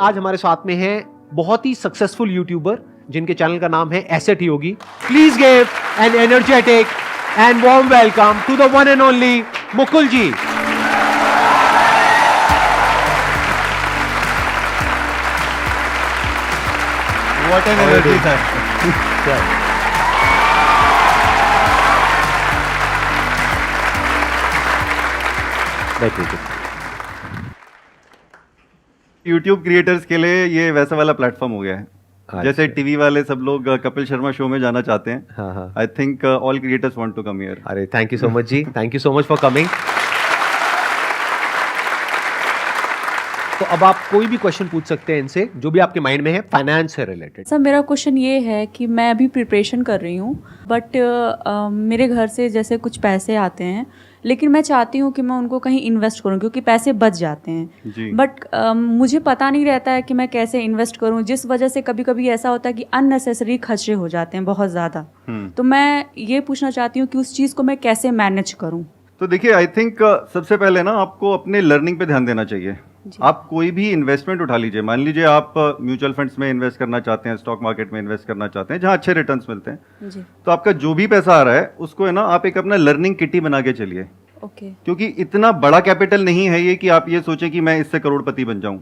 आज हमारे साथ में है बहुत ही सक्सेसफुल यूट्यूबर जिनके चैनल का नाम है asset Yogi. Please give an energetic and warm welcome to the one and only Mukul ji. What an energy, sir. YouTube creators के लिए ये वैसा वाला प्लेटफॉर्म हो गया है जैसे टीवी वाले सब लोग कपिल शर्मा शो में जाना चाहते हैं। हाँ। I think all creators want to come here. अरे थैंक यू सो मच जी, thank you so much for coming. तो अब आप कोई भी क्वेश्चन पूछ सकते हैं इनसे जो भी आपके माइंड में है फाइनेंस से रिलेटेड। सर मेरा क्वेश्चन ये है कि मैं अभी प्रिपरेशन कर रही हूँ बट मेरे घर से जैसे कुछ पैसे आते हैं लेकिन मैं चाहती हूँ कि मैं उनको कहीं इन्वेस्ट करूँ क्योंकि पैसे बच जाते हैं बट मुझे पता नहीं रहता है कि मैं कैसे इन्वेस्ट करूँ, जिस वजह से कभी कभी ऐसा होता है कि अननेसेसरी खर्चे हो जाते हैं बहुत ज़्यादा। तो मैं ये पूछना चाहती हूँ कि उस चीज़ को मैं कैसे मैनेज करूँ। तो देखिए आई थिंक सबसे पहले ना आपको अपने लर्निंग पे ध्यान देना चाहिए। आप कोई भी इन्वेस्टमेंट उठा लीजिए, मान लीजिए आप म्यूचुअल फंड्स में इन्वेस्ट करना चाहते हैं, स्टॉक मार्केट में इन्वेस्ट करना चाहते हैं जहां अच्छे रिटर्न्स मिलते हैं जी। तो आपका जो भी पैसा आ रहा है उसको है ना आप एक अपना लर्निंग किटी बना के चलिए। ओके। क्योंकि इतना बड़ा कैपिटल नहीं है ये कि आप ये सोचें कि मैं इससे करोड़पति बन जाऊं,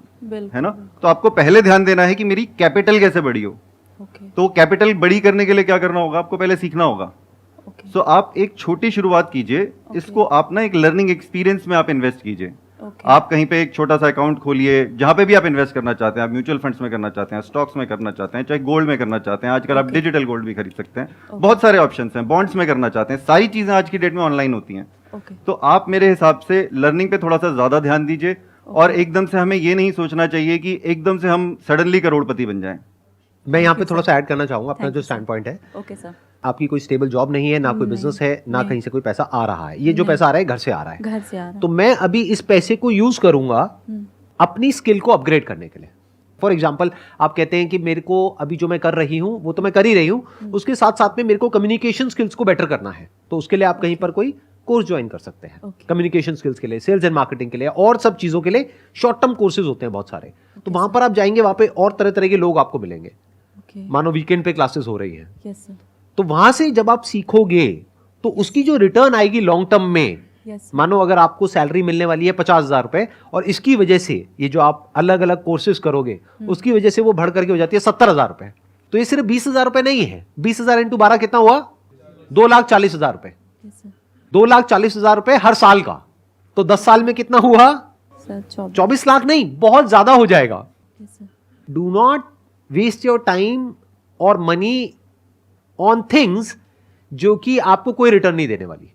है ना। तो आपको पहले ध्यान देना है कि मेरी कैपिटल कैसे बड़ी हो। तो कैपिटल बड़ी करने के लिए क्या करना होगा, आपको पहले सीखना होगा। सो आप एक छोटी शुरुआत कीजिए, इसको आप ना एक लर्निंग एक्सपीरियंस में आप इन्वेस्ट कीजिए। आप कहीं पे एक छोटा सा अकाउंट खोलिए जहां पे भी आप इन्वेस्ट करना चाहते हैं, आप म्यूचुअल फंड्स में करना चाहते हैं, स्टॉक्स में करना चाहते हैं, चाहे गोल्ड में करना चाहते हैं, आजकल आप डिजिटल गोल्ड भी खरीद सकते हैं, बहुत सारे ऑप्शंस हैं, बॉन्ड्स में करना चाहते हैं, सारी चीजें आज की डेट में ऑनलाइन होती हैं। तो आप मेरे हिसाब से लर्निंग पे थोड़ा सा ज्यादा ध्यान दीजिए और एकदम से हमें ये नहीं सोचना चाहिए कि एकदम से हम सडनली करोड़पति बन जाएं। मैं यहाँ पे थोड़ा सा ऐड करना चाहूंगा अपना जो स्टैंड पॉइंट है। Okay sir. आपकी कोई स्टेबल जॉब नहीं है, ना कोई बिजनेस है, ना कहीं से कोई पैसा आ रहा है, ये जो पैसा आ रहा है घर से आ रहा है। घर से आ रहा है। तो मैं अभी इस पैसे को यूज करूंगा अपनी स्किल को अपग्रेड करने के लिए। फॉर एग्जाम्पल आप कहते हैं कि मेरे को अभी जो मैं कर रही हूँ वो तो मैं कर ही रही हूँ, उसके साथ साथ में मेरे को कम्युनिकेशन स्किल्स को बेटर करना है, तो उसके लिए आप कहीं पर कोई कोर्स ज्वाइन कर सकते हैं। कम्युनिकेशन स्किल्स के लिए, सेल्स एंड मार्केटिंग के लिए और सब चीजों के लिए शॉर्ट टर्म कोर्सेज होते हैं बहुत सारे। तो वहां पर आप जाएंगे, वहां पे और तरह तरह के लोग आपको मिलेंगे। मानो वीकेंड पे क्लासेस हो रही है, तो वहां से जब आप सीखोगे तो उसकी जो रिटर्न आएगी लॉन्ग टर्म में, मानो अगर आपको सैलरी मिलने वाली है 50,000 रुपए और इसकी वजह से ये जो आप अलग अलग कोर्सेज करोगे उसकी वजह से वो बढ़ करके हो जाती है 70,000 रुपए, तो ये सिर्फ 20,000 रुपए नहीं है। 20,000 इंटू 12 कितना हुआ? 2,40,000 रुपए। 2,40,000 रुपए हर साल का, तो 10 साल में कितना हुआ? 24 लाख नहीं, बहुत ज्यादा हो जाएगा। Do not waste your time और मनी ऑन थिंग्स जो कि आपको कोई रिटर्न नहीं देने वाली।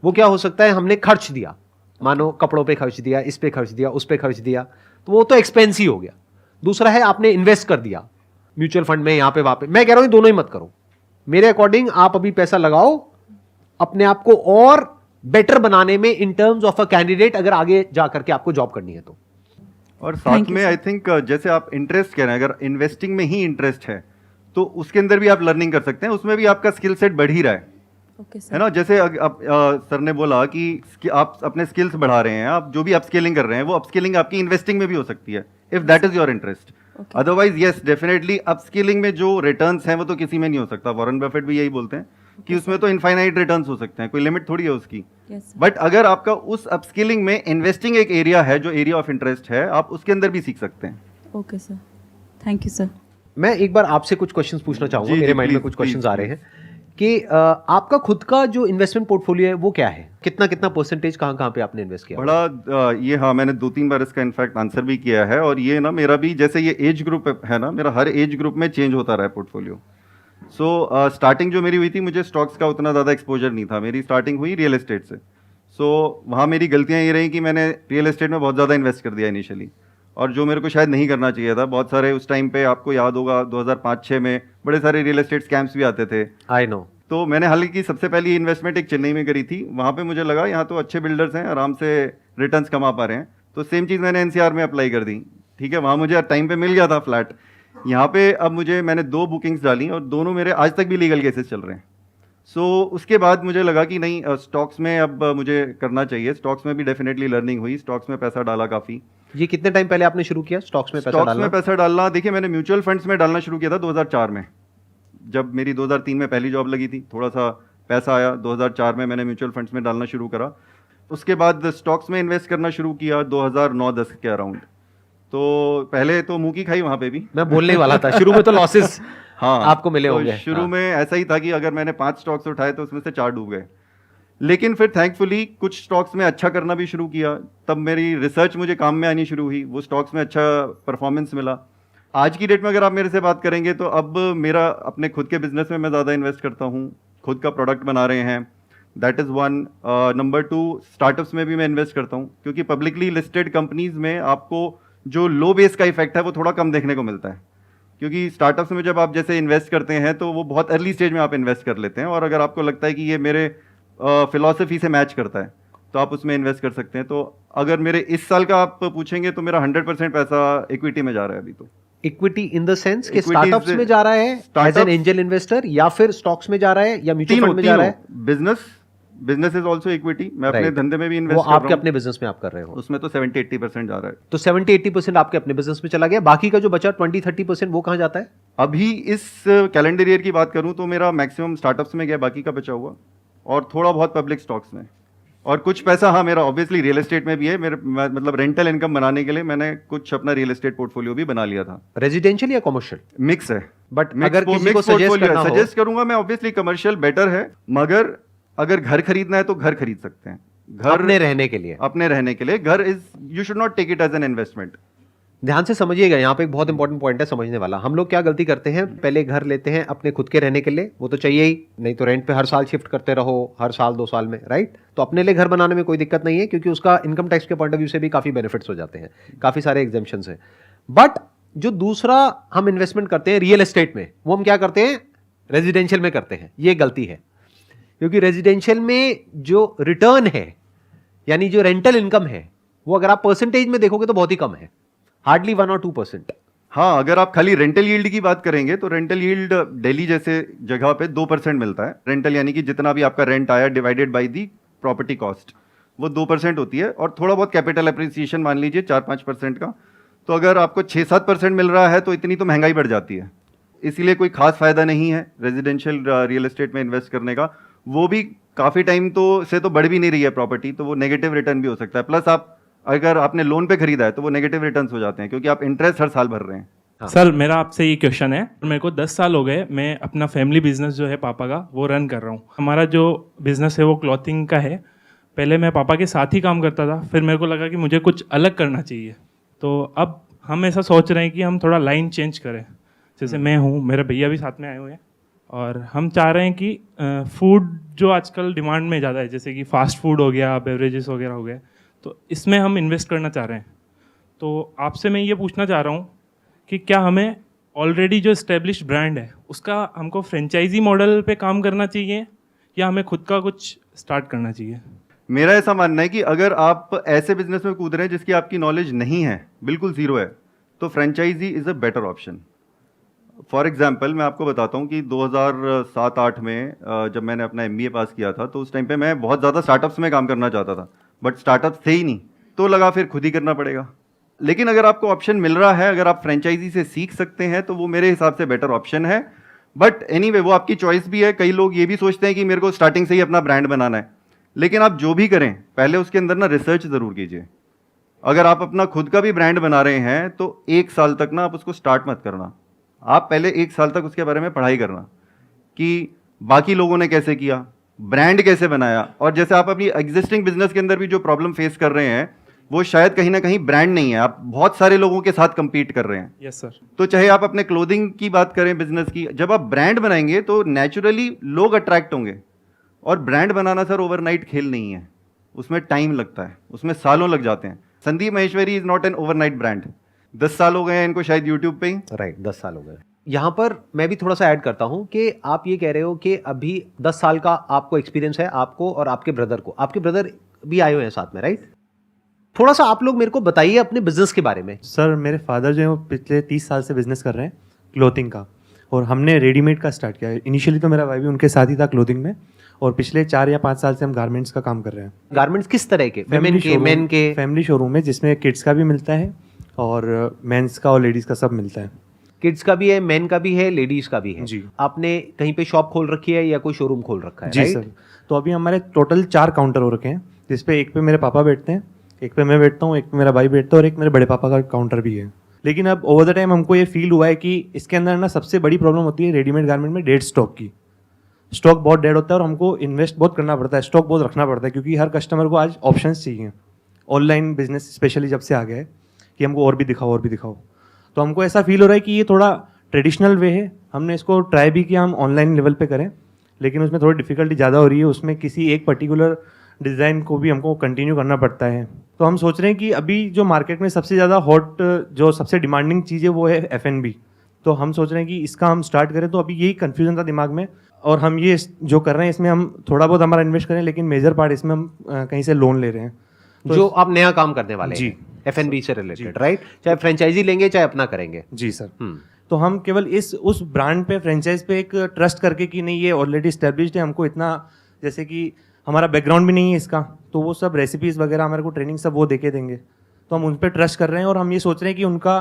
वो क्या हो सकता है, हमने खर्च दिया, मानो कपड़ों पे खर्च दिया, इस पे खर्च दिया, उस पे खर्च दिया, तो वो तो एक्सपेंस ही हो गया। दूसरा है आपने इन्वेस्ट कर दिया म्यूचुअल फंड में, यहां पे वहां पे। मैं कह रहा हूं दोनों ही मत करो। मेरे अकॉर्डिंग आप अभी पैसा लगाओ अपने आप को और बेटर बनाने में in terms of a candidate, अगर आगे जाकर के आपको जॉब करनी है तो। और साथ में आई थिंक जैसे आप इंटरेस्ट कह रहे हैं, अगर इन्वेस्टिंग में ही इंटरेस्ट है तो उसके अंदर भी आप लर्निंग कर सकते हैं, उसमें भी आपका स्किल सेट बढ़ ही रहा है। है ना। जैसे सर ने बोला कि आप अपने स्किल्स बढ़ा रहे हैं, आप जो भी अपस्किलिंग कर रहे हैं वो अपस्किलिंग आपकी इन्वेस्टिंग में भी हो सकती है if that is your interest. Otherwise yes definitely upskilling में जो रिटर्न्स हैं वो तो किसी में नहीं हो सकता। वॉरेन बफेट भी यही बोलते हैं कि उसमें तो इनफाइनाइट रिटर्न्स हो सकते हैं, कोई लिमिट थोड़ी है उसकी। बट अगर आपका उस अपस्किलिंग में इन्वेस्टिंग एक एरिया है जो एरिया ऑफ इंटरेस्ट है, आप उसके अंदर भी सीख सकते हैं। Okay sir, thank you sir. मैं एक बार आपसे कुछ क्वेश्चंस पूछना चाहूंगा, मेरे माइंड में कुछ क्वेश्चंस आ रहे हैं कि आपका खुद का जो इन्वेस्टमेंट पोर्टफोलियो है वो क्या है, कितना कितना परसेंटेज कहाँ पे आपने इन्वेस्ट किया? बड़ा ये हाँ, मैंने 2-3 बार इसका इनफैक्ट आंसर भी किया है। और ये ना मेरा भी जैसे ये एज ग्रुप है ना, मेरा हर एज ग्रुप में चेंज होता रहा है पोर्टफोलियो। सो स्टार्टिंग जो मेरी हुई थी, मुझे स्टॉक्स का उतना ज़्यादा एक्सपोजर नहीं था, मेरी स्टार्टिंग हुई रियल एस्टेट से। सो वहाँ मेरी गलतियाँ ये रही कि मैंने रियल एस्टेट में बहुत ज़्यादा इन्वेस्ट कर दिया इनिशियली, और जो मेरे को शायद नहीं करना चाहिए था। बहुत सारे उस टाइम पे आपको याद होगा 2005-6 में बड़े सारे रियल एस्टेट स्कैम्स भी आते थे। I know. तो मैंने हालांकि सबसे पहली इन्वेस्टमेंट एक चेन्नई में करी थी। वहाँ पे मुझे लगा यहाँ तो अच्छे बिल्डर्स हैं, आराम से रिटर्न्स कमा पा रहे हैं, तो सेम चीज़ मैंने एनसीआर में अप्लाई कर दी। ठीक है, वहाँ मुझे टाइम पे मिल गया था फ्लैट। यहाँ पे अब मैंने 2 बुकिंग्स डाली और दोनों मेरे आज तक भी लीगल केसेस चल रहे हैं। सो उसके बाद मुझे लगा कि नहीं, स्टॉक्स में अब मुझे करना चाहिए। स्टॉक्स में भी डेफिनेटली लर्निंग हुई, स्टॉक्स में पैसा डाला काफ़ी। ये कितने टाइम पहले आपने शुरू किया स्टॉक्स में पैसा डालना? स्टॉक्स में पैसा डालना, देखिए मैंने म्यूचुअल फंड्स में डालना शुरू किया था 2004 में, जब मेरी 2003 में पहली जॉब लगी थी। थोड़ा सा पैसा आया, 2004 में मैंने म्यूचुअल फंड्स में डालना शुरू करा। उसके बाद स्टॉक्स में इन्वेस्ट करना शुरू किया 2009-10 के अराउंड। तो पहले तो मुंह की खाई वहां पे भी, मैं बोलने वाला था, शुरू में तो लॉसेस हाँ आपको मिले तो होंगे। शुरू हाँ। में ऐसा ही था कि अगर मैंने 5 स्टॉक्स उठाए तो उसमें से 4 डूब गए। लेकिन फिर थैंकफुली कुछ स्टॉक्स में अच्छा करना भी शुरू किया, तब मेरी रिसर्च मुझे काम में आनी शुरू हुई, वो स्टॉक्स में अच्छा परफॉर्मेंस मिला। आज की डेट में अगर आप मेरे से बात करेंगे तो अब मेरा अपने खुद के बिजनेस में मैं ज़्यादा इन्वेस्ट करता हूँ, खुद का प्रोडक्ट बना रहे हैं, that is one. Number 2, startups में भी मैं इन्वेस्ट करता हूँ, क्योंकि पब्लिकली लिस्टेड कंपनीज में आपको जो लो बेस का इफेक्ट है वो थोड़ा कम देखने को मिलता है। क्योंकि स्टार्टअप्स में जब आप जैसे इन्वेस्ट करते हैं तो वो बहुत अर्ली स्टेज में आप इन्वेस्ट कर लेते हैं, और अगर आपको लगता है कि ये मेरे फिलॉसफी से मैच करता है तो आप उसमें इन्वेस्ट कर सकते हैं। तो अगर मेरे इस साल का आप पूछेंगे तो मेरा 100% पैसा इक्विटी में जा रहा है अभी। तो इक्विटी इन द सेंस कि Equities स्टार्टअप्स में जा रहा है एज एन एंजल इन्वेस्टर, या फिर स्टॉक्स में जा रहा है, या म्यूचुअल फंड में जा रहा है? Business is also equity. मैं अपने Right. धंधे में भी वो इन्वेस्ट कर आपके रहा हूँ, अपने बिजनेस में आप कर रहे हो, उसमें तो 70-80% जा रहा है। तो 70-80% आपके अपने बिजनेस में चला गया, बाकी का जो बचा 20-30% वो कहाँ जाता है? अभी इस कैलेंडर ईयर की बात करूं तो मेरा मैक्सिमम स्टार्टअप्स में गया, बाकी का बचा हुआ, और थोड़ा बहुत पब्लिक स्टॉक्स में, और कुछ पैसा हाँ मेरा ऑब्वियसली रियल एस्टेट में भी है। मेरे मतलब रेंटल इनकम बनाने के लिए मैंने कुछ अपना रियल एस्टेट पोर्टफोलियो भी बना लिया था। रेजिडेंशियल या कॉमर्शियल? मिक्स है, बट अगर किसी को सजेस्ट करूंगा मैं, ऑब्वियसली कमर्शियल बेटर है, मगर अगर घर खरीदना है तो घर खरीद सकते हैं। घर अपने रहने के लिए, अपने रहने के लिए घर is, you should not take it as an investment. ध्यान से समझिएगा, यहाँ पे एक बहुत इंपॉर्टेंट पॉइंट है समझने वाला। हम लोग क्या गलती करते हैं, पहले घर लेते हैं अपने खुद के रहने के लिए, वो तो चाहिए ही, नहीं तो रेंट पे हर साल शिफ्ट करते रहो, हर साल 2 साल में, राइट? तो अपने लिए घर बनाने में कोई दिक्कत नहीं है, क्योंकि उसका इनकम टैक्स के पॉइंट ऑफ व्यू से भी काफी बेनिफिट्स हो जाते हैं, काफी सारे एग्जेम्पशंस हैं। बट जो दूसरा हम इन्वेस्टमेंट करते हैं रियल एस्टेट में, वो हम क्या करते हैं, रेजिडेंशियल में करते हैं। ये गलती है, क्योंकि रेजिडेंशियल में जो रिटर्न है, यानी जो रेंटल इनकम है, वो अगर आप परसेंटेज में देखोगे तो बहुत ही कम है, हार्डली 1 और 2%। हाँ, अगर आप खाली रेंटल यील्ड की बात करेंगे तो रेंटल यील्ड दिल्ली जैसे जगह पे 2% मिलता है। रेंटल यानी कि जितना भी आपका रेंट आया divided by the property cost, वो 2% होती है, और थोड़ा बहुत कैपिटल एप्रिसिएशन मान लीजिए 4-5% का। तो अगर आपको 6-7% मिल रहा है तो इतनी तो महंगाई बढ़ जाती है, इसीलिए कोई खास फायदा नहीं है रेजिडेंशियल रियल एस्टेट में इन्वेस्ट करने का। वो भी काफ़ी टाइम तो बढ़ भी नहीं रही है प्रॉपर्टी, तो वो नेगेटिव रिटर्न भी हो सकता है। प्लस आप अगर आपने लोन पे खरीदा है तो वो नेगेटिव रिटर्न्स हो जाते हैं, क्योंकि आप इंटरेस्ट हर साल भर रहे हैं। हाँ। सर मेरा आपसे ये क्वेश्चन है, मेरे को 10 साल हो गए, मैं अपना फैमिली बिजनेस जो है पापा का वो रन कर रहा हूँ। हमारा जो बिजनेस है वो क्लॉथिंग का है। पहले मैं पापा के साथ ही काम करता था, फिर मेरे को लगा कि मुझे कुछ अलग करना चाहिए, तो अब हम ऐसा सोच रहे हैं कि हम थोड़ा लाइन चेंज करें। जैसे मैं हूँ, मेरे भैया भी साथ में आए हुए हैं, और हम चाह रहे हैं कि फूड जो आजकल डिमांड में ज़्यादा है, जैसे कि फास्ट फूड हो गया, बेवरेजेस वगैरह हो गए, तो इसमें हम इन्वेस्ट करना चाह रहे हैं। तो आपसे मैं ये पूछना चाह रहा हूँ कि क्या हमें ऑलरेडी जो इस्टेब्लिश्ड ब्रांड है उसका हमको फ्रेंचाइजी मॉडल पे काम करना चाहिए, या हमें खुद का कुछ स्टार्ट करना चाहिए? मेरा ऐसा मानना है कि अगर आप ऐसे बिजनेस में कूद रहे हैं जिसकी आपकी नॉलेज नहीं है, बिल्कुल ज़ीरो है, तो franchisee is a better option. For example मैं आपको बताता हूँ कि 2007-8 में जब मैंने अपना MBA पास किया था, तो उस टाइम पे मैं बहुत ज़्यादा स्टार्टअप्स में काम करना चाहता था, बट स्टार्टअप्स थे ही नहीं, तो लगा फिर खुद ही करना पड़ेगा। लेकिन अगर आपको ऑप्शन मिल रहा है, अगर आप फ्रेंचाइजी से सीख सकते हैं, तो वो मेरे हिसाब से बेटर ऑप्शन है। बट एनीवे वो आपकी चॉइस भी है। कई लोग ये भी सोचते हैं कि मेरे को स्टार्टिंग से ही अपना ब्रांड बनाना है, लेकिन आप जो भी करें पहले उसके अंदर ना रिसर्च ज़रूर कीजिए। अगर आप अपना खुद का भी ब्रांड बना रहे हैं तो 1 साल तक ना आप उसको स्टार्ट मत करना, आप पहले 1 साल तक उसके बारे में पढ़ाई करना कि बाकी लोगों ने कैसे किया, ब्रांड कैसे बनाया। और जैसे आप अपनी एग्जिस्टिंग बिजनेस के अंदर भी जो प्रॉब्लम फेस कर रहे हैं, वो शायद कहीं ना कहीं ब्रांड नहीं है, आप बहुत सारे लोगों के साथ compete कर रहे हैं। Yes sir. तो चाहे आप अपने क्लोथिंग की बात करें, बिजनेस की, जब आप ब्रांड बनाएंगे तो नेचुरली लोग अट्रैक्ट होंगे। और ब्रांड बनाना सर ओवरनाइट खेल नहीं है, उसमें टाइम लगता है, उसमें सालों लग जाते हैं। Sandeep Maheshwari is not an overnight brand. 10 साल हो गए हैं इनको शायद यूट्यूब पे ही। राइट, 10 साल हो गए। यहाँ पर मैं भी थोड़ा सा ऐड करता हूँ कि आप ये कह रहे हो कि अभी 10 साल का आपको एक्सपीरियंस है, आपको और आपके ब्रदर को। आपके ब्रदर भी आए हुए हैं साथ में, राइट? थोड़ा सा आप लोग मेरे को बताइए अपने बिजनेस के बारे में। सर मेरे फादर जो है वो पिछले 30 साल से बिजनेस कर रहे हैं क्लोथिंग का, और हमने रेडीमेड का स्टार्ट किया है। इनिशियली तो मेरा भाई भी उनके साथ ही था क्लोथिंग में, और पिछले 4 या 5 साल से हम गारमेंट्स का काम कर रहे हैं। गारमेंट्स किस तरह के? फेमिन के, मेन के? फैमिली शोरूम है जिसमें किड्स का भी मिलता है और मेंस का और लेडीज़ का सब मिलता है। किड्स का भी है, मेन का भी है, लेडीज का भी है। जी। आपने कहीं पे शॉप खोल रखी है या कोई शोरूम खोल रखा है? जी सर। तो अभी हमारे टोटल 4 काउंटर हो रखे हैं, जिसपे एक पे मेरे पापा बैठते हैं, एक पे मैं बैठता हूँ, एक पे मेरा भाई बैठता है और एक मेरे बड़े पापा का काउंटर भी है। लेकिन अब ओवर द टाइम हमको ये फील हुआ है कि इसके अंदर ना सबसे बड़ी प्रॉब्लम होती है रेडीमेड गारमेंट में डेड स्टॉक की। स्टॉक बहुत डेड होता है और हमको इन्वेस्ट बहुत करना पड़ता है, स्टॉक बहुत रखना पड़ता है, क्योंकि हर कस्टमर को आज ऑप्शंस चाहिए। ऑनलाइन बिजनेस स्पेशली जब से आ गया है कि हमको और भी दिखाओ और भी दिखाओ, तो हमको ऐसा फील हो रहा है कि ये थोड़ा ट्रेडिशनल वे है। हमने इसको ट्राई भी किया हम ऑनलाइन लेवल पे करें, लेकिन उसमें थोड़ी डिफिकल्टी ज़्यादा हो रही है। उसमें किसी एक पर्टिकुलर डिज़ाइन को भी हमको कंटिन्यू करना पड़ता है। तो हम सोच रहे हैं कि अभी जो मार्केट में सबसे ज़्यादा हॉट, जो सबसे डिमांडिंग चीज़ है वो है F&B। तो हम सोच रहे हैं कि इसका हम स्टार्ट करें। तो अभी यही कन्फ्यूजन था दिमाग में, और हम ये जो कर रहे हैं इसमें हम थोड़ा बहुत हमारा इन्वेस्ट करें, लेकिन मेजर पार्ट इसमें हम कहीं से लोन ले रहे हैं। तो जो आप नया काम करने वाले जी। हैं F&B से रिलेटेड, राइट? चाहे फ्रेंचाइजी लेंगे चाहे अपना करेंगे। जी सर। तो हम केवल उस ब्रांड पे, फ्रेंचाइज पे एक ट्रस्ट करके कि नहीं ये ऑलरेडी एस्टेब्लिश्ड है, हमको इतना, जैसे कि हमारा बैकग्राउंड भी नहीं है इसका, तो वो सब रेसिपीज़ वगैरह हमारे को ट्रेनिंग सब वो देके देंगे। तो हम उन पर ट्रस्ट कर रहे हैं और हम ये सोच रहे हैं कि उनका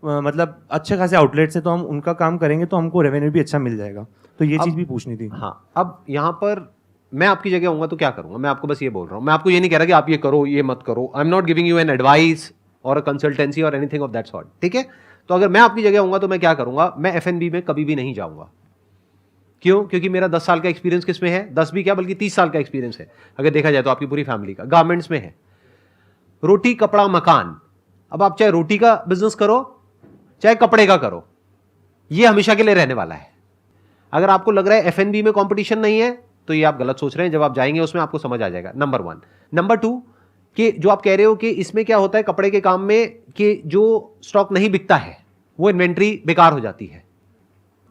मतलब अच्छे खासे आउटलेट्स है, तो हम उनका काम करेंगे तो हमको रेवेन्यू भी अच्छा मिल जाएगा। तो ये चीज़ भी पूछनी थी। हाँ, अब यहाँ पर मैं आपकी जगह होऊंगा तो क्या करूंगा? मैं आपको बस ये बोल रहा हूँ, मैं आपको ये नहीं कह रहा कि आप ये करो ये मत करो। I am not giving you an advice और अ कंसल्टेंसी और एनीथिंग ऑफ दैट सॉर्ट, ठीक है? तो अगर मैं आपकी जगह होऊंगा तो मैं क्या करूंगा? मैं F&B में कभी भी नहीं जाऊंगा। क्यों? क्योंकि मेरा 10 साल का एक्सपीरियंस किस में है? 10 भी क्या बल्कि 30 साल का एक्सपीरियंस है अगर देखा जाए तो आपकी पूरी फैमिली का। गारमेंट्स में है, रोटी कपड़ा मकान। अब आप चाहे रोटी का बिजनेस करो चाहे कपड़े का करो, ये हमेशा के लिए रहने वाला है। अगर आपको लग रहा है F&B में कंपटीशन नहीं है तो ये आप गलत सोच रहे हैं। जब आप जाएंगे उसमें आपको समझ आ जाएगा, नंबर 1। नंबर 2 कि जो आप कह रहे हो कि इसमें क्या होता है कपड़े के काम में कि जो स्टॉक नहीं बिकता है वो इन्वेंट्री बेकार हो जाती है।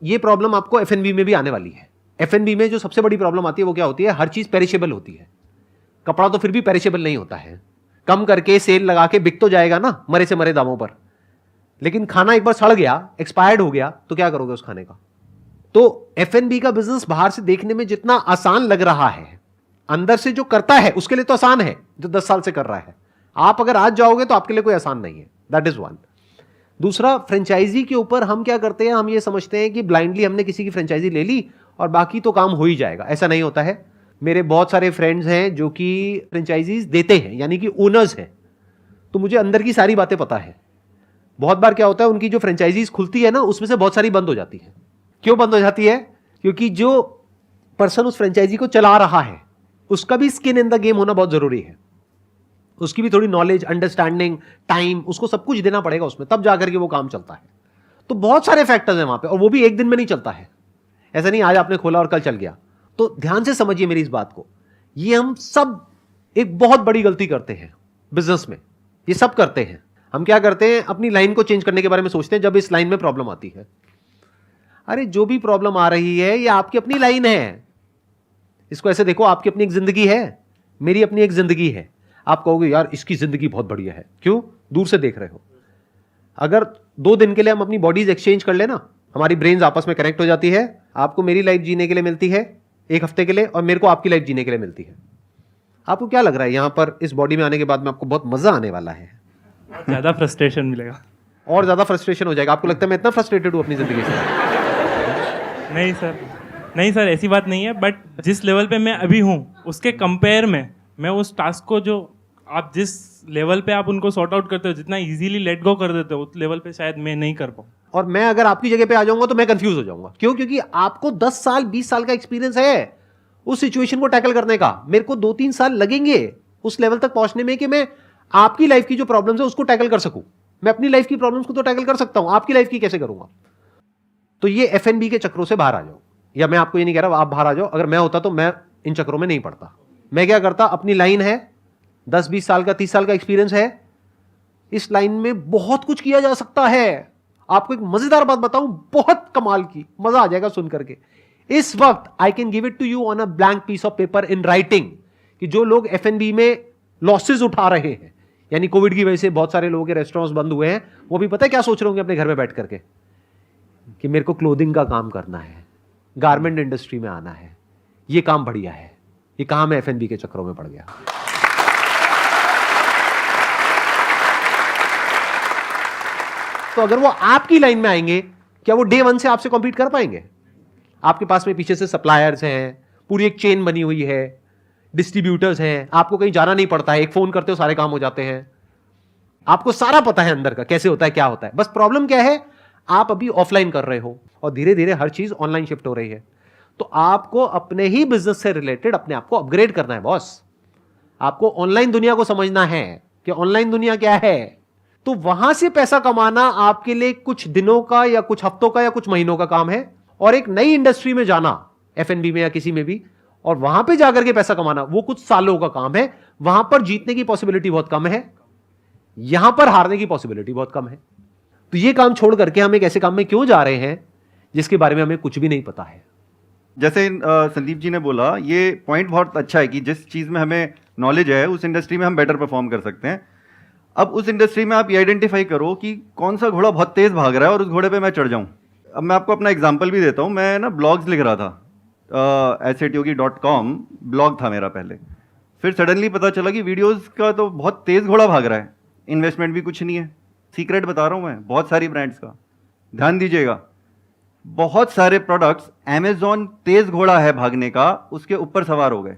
ये प्रॉब्लम आपको F&B में भी आने वाली है। F&B में जो सबसे बड़ी प्रॉब्लम आती है वो क्या होती है? हर चीज पेरिशेबल होती है। कपड़ा तो फिर भी पेरिशेबल नहीं होता है, कम करके सेल लगा के बिक तो जाएगा ना मरे से मरे दामों पर, लेकिन खाना एक बार सड़ गया, एक्सपायर्ड हो गया, तो क्या करोगे उस खाने का? तो F&B का बिजनेस बाहर से देखने में जितना आसान लग रहा है, अंदर से जो करता है उसके लिए तो आसान है, जो 10 साल से कर रहा है। आप अगर आज जाओगे तो आपके लिए कोई आसान नहीं है। That is 1। दूसरा, फ्रेंचाइजी के ऊपर हम क्या करते हैं? हम ये समझते हैं कि ब्लाइंडली हमने किसी की फ्रेंचाइजी ले ली और बाकी तो काम हो ही जाएगा। ऐसा नहीं होता है। मेरे बहुत सारे फ्रेंड्स हैं जो कि फ्रेंचाइजीज देते हैं, यानी कि ओनर्स हैं, तो मुझे अंदर की सारी बातें पता है। बहुत बार क्या होता है, उनकी जो फ्रेंचाइजीज खुलती है ना उसमें से बहुत सारी बंद हो जाती है। क्यों बंद हो जाती है? क्योंकि जो पर्सन उस फ्रेंचाइजी को चला रहा है उसका भी स्किन इन द गेम होना बहुत जरूरी है। उसकी भी थोड़ी नॉलेज, अंडरस्टैंडिंग, टाइम, उसको सब कुछ देना पड़ेगा उसमें, तब जाकर के वो काम चलता है। तो बहुत सारे फैक्टर्स हैं वहां पे, और वो भी एक दिन में नहीं चलता है। ऐसा नहीं आज आपने खोला और कल चल गया। तो ध्यान से समझिए मेरी इस बात को। ये हम सब एक बहुत बड़ी गलती करते हैं बिजनेस में। ये सब करते हैं। हम क्या करते हैं? अपनी लाइन को चेंज करने के बारे में सोचते हैं जब इस लाइन में प्रॉब्लम आती है। अरे जो भी प्रॉब्लम आ रही है ये आपकी अपनी लाइन है। इसको ऐसे देखो, आपकी अपनी एक जिंदगी है, मेरी अपनी एक जिंदगी है। आप कहोगे यार इसकी जिंदगी बहुत बढ़िया है, क्यों? दूर से देख रहे हो। अगर 2 दिन के लिए हम अपनी बॉडीज एक्सचेंज कर लेना, हमारी ब्रेन्स आपस में कनेक्ट हो जाती है। आपको मेरी लाइफ जीने के लिए मिलती है 1 हफ्ते के लिए, और मेरे को आपकी लाइफ जीने के लिए मिलती है। आपको क्या लग रहा है यहां पर इस बॉडी में आने के बाद में आपको बहुत मजा आने वाला है? ज़्यादा फ्रस्ट्रेशन मिलेगा और ज्यादा फ्रस्ट्रेशन हो जाएगा। आपको लगता है मैं इतना फ्रस्ट्रेटेड हूं अपनी जिंदगी से? नहीं सर ऐसी बात नहीं है, बट जिस लेवल पे मैं अभी हूँ उसके कंपेयर में मैं उस टास्क को, जो आप जिस लेवल पे आप उनको सॉर्ट आउट करते हो, जितना इजीली लेट गो कर देते हो, उस लेवल पे शायद मैं नहीं कर पाऊँ। और मैं अगर आपकी जगह पे आ जाऊंगा तो मैं कंफ्यूज हो जाऊंगा। क्यों? क्योंकि आपको 10 साल 20 साल का एक्सपीरियंस है उस सिचुएशन को टैकल करने का। मेरे को 2-3 साल लगेंगे उस लेवल तक पहुंचने में कि मैं आपकी लाइफ की जो प्रॉब्लम्स है उसको टैकल कर सकूं। मैं अपनी लाइफ की प्रॉब्लम्स को तो टैकल कर सकता हूं, आपकी लाइफ की कैसे करूंगा? तो ये F&B के चक्रों से बाहर आ जाओ। या मैं आपको ये नहीं कह रहा आप बाहर आ जाओ, अगर मैं होता तो मैं इन चक्रों में नहीं पड़ता। मैं क्या करता, अपनी लाइन है, 10-20 साल का 30 साल का एक्सपीरियंस है, इस लाइन में बहुत कुछ किया जा सकता है। आपको एक मजेदार बात बताऊं, बहुत कमाल की, मजा आ जाएगा सुन करके। इस वक्त I can give it to you on a blank piece of paper in writing कि जो लोग F&B में लॉसेज उठा रहे हैं, यानी कोविड की वजह से बहुत सारे लोगों के रेस्टोरेंट्स बंद हुए हैं, वो भी पता है क्या सोच रहे होंगे अपने घर में बैठ करके? कि मेरे को क्लोथिंग का काम करना है, गारमेंट इंडस्ट्री में आना है, ये काम बढ़िया है, ये कहां मैं F&B के चक्करों में पड़ गया। तो अगर वो आपकी लाइन में आएंगे, क्या वो डे 1 से आपसे कॉम्पीट कर पाएंगे? आपके पास में पीछे से सप्लायर्स हैं, पूरी एक चेन बनी हुई है, डिस्ट्रीब्यूटर्स हैं, आपको कहीं जाना नहीं पड़ता है, एक फोन करते हो सारे काम हो जाते हैं, आपको सारा पता है अंदर का कैसे होता है, क्या होता है। बस प्रॉब्लम क्या है, आप अभी ऑफलाइन कर रहे हो और धीरे धीरे हर चीज ऑनलाइन शिफ्ट हो रही है। तो आपको अपने ही बिजनेस से रिलेटेड अपने आप को अपग्रेड करना है बॉस। आपको ऑनलाइन दुनिया को समझना है कि ऑनलाइन दुनिया क्या है। तो वहां से पैसा कमाना आपके लिए कुछ दिनों का या कुछ हफ्तों का या कुछ महीनों का काम है, और एक नई इंडस्ट्री में जाना F&B में या किसी में भी, और वहां पे जाकर के पैसा कमाना, वो कुछ सालों का काम है। वहां पर जीतने की पॉसिबिलिटी बहुत कम है, यहां पर हारने की पॉसिबिलिटी बहुत कम है। तो ये काम छोड़ करके हम एक ऐसे काम में क्यों जा रहे हैं जिसके बारे में हमें कुछ भी नहीं पता है। जैसे संदीप जी ने बोला, ये पॉइंट बहुत अच्छा है कि जिस चीज़ में हमें नॉलेज है उस इंडस्ट्री में हम बेटर परफॉर्म कर सकते हैं। अब उस इंडस्ट्री में आप ये आइडेंटिफाई करो कि कौन सा घोड़ा बहुत तेज़ भाग रहा है और उस घोड़े पे मैं चढ़ जाऊं। अब मैं आपको अपना एग्जांपल भी देता हूं। मैं ना ब्लॉग्स लिख रहा था, assetyogi.com ब्लॉग था मेरा पहले। फिर सडनली पता चला कि वीडियोस का तो बहुत तेज़ घोड़ा भाग रहा है, इन्वेस्टमेंट भी कुछ नहीं है। सीक्रेट बता रहा हूं मैं, बहुत सारी ब्रांड्स का ध्यान दीजिएगा। बहुत सारे प्रोडक्ट्स अमेजॉन तेज घोड़ा है भागने का, उसके ऊपर सवार हो गए,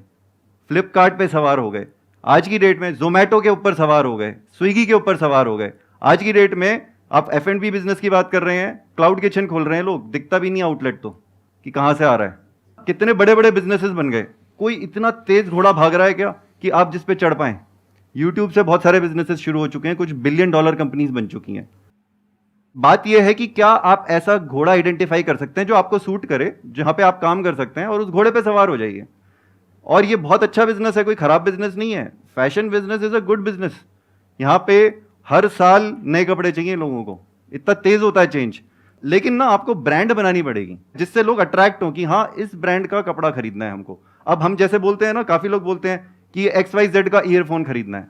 फ्लिपकार्ट पे सवार हो गए, आज की डेट में जोमेटो के ऊपर सवार हो गए, स्विगी के ऊपर सवार हो गए। आज की डेट में आप F&B बिजनेस की बात कर रहे हैं, क्लाउड किचन खोल रहे हैं लोग, दिखता भी नहीं आउटलेट तो कि कहां से आ रहा है। कितने बड़े बड़े बिजनेसेस बन गए। कोई इतना तेज घोड़ा भाग रहा है क्या कि आप जिस पे चढ़ पाएं। यूट्यूब से बहुत सारे बिजनेसेस शुरू हो चुके हैं, कुछ $1 बिलियन कंपनीज बन चुकी हैं। बात यह है कि क्या आप ऐसा घोड़ा आइडेंटिफाई कर सकते हैं जो आपको सूट करे, जहां पे आप काम कर सकते हैं, और उस घोड़े पे सवार हो जाइए। और ये बहुत अच्छा बिजनेस है, कोई खराब बिजनेस नहीं है। Fashion business is a good business. यहाँ पे हर साल नए कपड़े चाहिए लोगों को, इतना तेज होता है चेंज। लेकिन ना आपको ब्रांड बनानी पड़ेगी जिससे लोग अट्रैक्ट हो कि हाँ इस ब्रांड का कपड़ा खरीदना है हमको। अब हम जैसे बोलते हैं ना, काफी लोग बोलते हैं कि XYZ का ईयरफोन खरीदना है,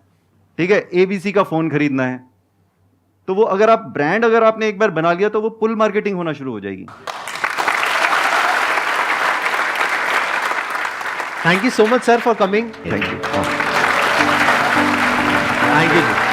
ठीक है, ABC का फोन खरीदना है। तो वो अगर आप ब्रांड अगर आपने एक बार बना लिया तो वो पुल मार्केटिंग होना शुरू हो जाएगी। Thank you so much sir for coming. Thank you. Thank you.